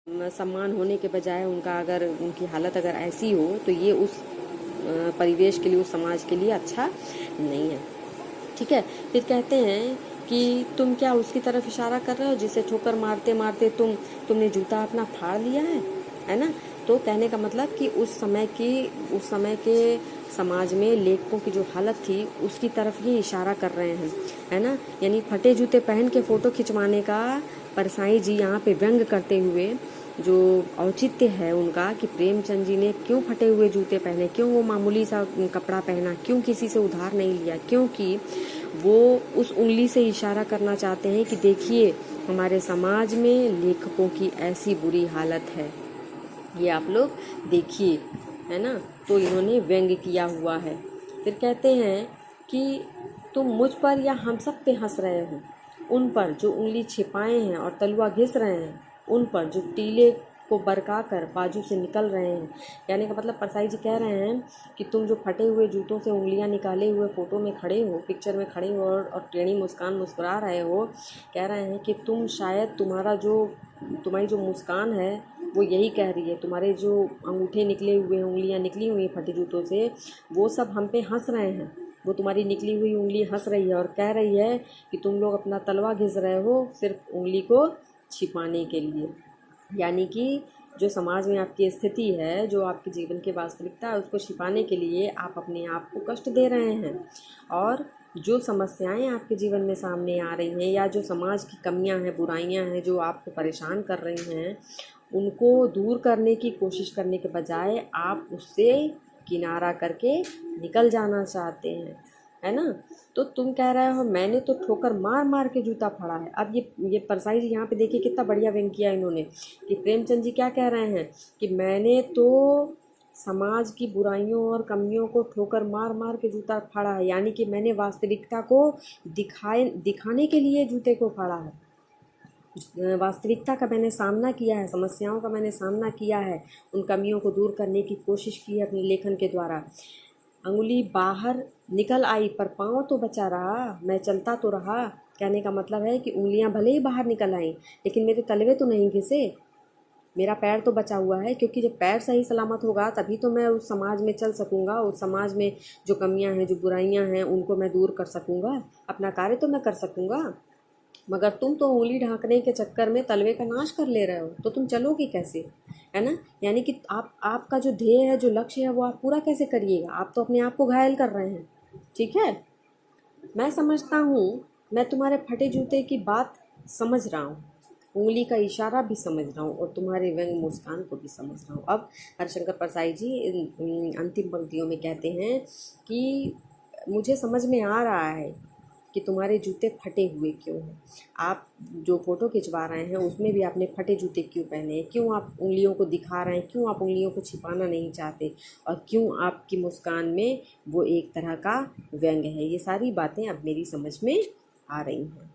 सम्मान होने के बजाय उनका अगर उनकी हालत अगर ऐसी हो तो ये उस परिवेश के लिए, उस समाज के लिए अच्छा नहीं है। ठीक है। फिर कहते हैं कि तुम क्या उसकी तरफ इशारा कर रहे हो जिसे ठोकर मारते मारते तुमने जूता अपना फाड़ लिया है ना। तो कहने का मतलब कि उस समय के समाज में लेखकों की जो हालत थी उसकी तरफ ही इशारा कर रहे हैं, है ना। यानी फटे जूते पहन के फोटो खिंचवाने का परसाई जी यहाँ पे व्यंग करते हुए जो औचित्य है उनका कि प्रेमचंद जी ने क्यों फटे हुए जूते पहने, क्यों वो मामूली सा कपड़ा पहना, क्यों किसी से उधार नहीं लिया, क्योंकि वो उस उंगली से इशारा करना चाहते हैं कि देखिए हमारे समाज में लेखकों की ऐसी बुरी हालत है, ये आप लोग देखिए, है ना। तो इन्होंने व्यंग किया हुआ है। फिर कहते हैं कि तुम मुझ पर या हम सब पे हंस रहे हो, उन पर जो उंगली छिपाए हैं और तलवा घिस रहे हैं, उन पर जो टीले को बरका कर बाजू से निकल रहे हैं। यानी का मतलब परसाई जी कह रहे हैं कि तुम जो फटे हुए जूतों से उंगलियां निकाले हुए फोटो में खड़े हो, पिक्चर में खड़े हो और टेढ़ी मुस्कान मुस्कुरा रहे हो, कह रहे हैं कि तुम शायद तुम्हारी जो मुस्कान है वो यही कह रही है, तुम्हारे जो अंगूठे निकले हुए हैं, उंगलियां निकली हुई हैं फटे जूतों से, वो सब हम पे हंस रहे हैं। वो तुम्हारी निकली हुई उंगली हंस रही है और कह रही है कि तुम लोग अपना तलवा घिस रहे हो सिर्फ उंगली को छिपाने के लिए। यानी कि जो समाज में आपकी स्थिति है, जो आपके जीवन की वास्तविकता है, उसको छिपाने के लिए आप अपने आप को कष्ट दे रहे हैं। और जो समस्याएं आपके जीवन में सामने आ रही हैं या जो समाज की कमियां हैं, बुराइयां हैं जो आपको परेशान कर रही हैं, उनको दूर करने की कोशिश करने के बजाय आप उससे किनारा करके निकल जाना चाहते हैं, है ना। तो तुम कह रहे हो मैंने तो ठोकर मार मार के जूता फाड़ा है। अब ये परसाई जी यहाँ पे देखिए कितना बढ़िया व्यंग किया इन्होंने कि प्रेमचंद जी क्या कह रहे हैं कि मैंने तो समाज की बुराइयों और कमियों को ठोकर मार मार के जूता फाड़ा है, यानी कि मैंने वास्तविकता को दिखाने के लिए जूते को फाड़ा है। वास्तविकता का मैंने सामना किया है, समस्याओं का मैंने सामना किया है, उन कमियों को दूर करने की कोशिश की है अपने लेखन के द्वारा। अंगुली बाहर निकल आई पर पाँव तो बचा रहा, मैं चलता तो रहा। कहने का मतलब है कि उंगलियां भले ही बाहर निकल आईं लेकिन मेरे तलवे तो नहीं घिसे, मेरा पैर तो बचा हुआ है, क्योंकि जब पैर सही सलामत होगा तभी तो मैं उस समाज में चल सकूंगा, उस समाज में जो कमियां हैं, जो बुराइयां हैं, उनको मैं दूर कर सकूंगा, अपना कार्य तो मैं कर सकूंगा। मगर तुम तो उंगली ढांकने के चक्कर में तलवे का नाश कर ले रहे हो, तो तुम चलोगे कैसे, है ना। यानी कि आपका जो ध्येय है, जो लक्ष्य है, वो आप पूरा कैसे करिएगा, आप तो अपने आप को घायल कर रहे हैं। ठीक है। मैं समझता हूँ, मैं तुम्हारे फटे जूते की बात समझ रहा हूँ, उंगली का इशारा भी समझ रहा हूँ और तुम्हारे व्यंग मुस्कान को भी समझ रहा हूँ। अब हरिशंकर परसाई जी अंतिम पंक्तियों में कहते हैं कि मुझे समझ में आ रहा है कि तुम्हारे जूते फटे हुए क्यों हैं। आप जो फ़ोटो खिंचवा रहे हैं उसमें भी आपने फटे जूते क्यों पहने हैं, क्यों आप उंगलियों को दिखा रहे हैं, क्यों आप उंगलियों को छिपाना नहीं चाहते, और क्यों आपकी मुस्कान में वो एक तरह का व्यंग है। ये सारी बातें अब मेरी समझ में आ रही हैं।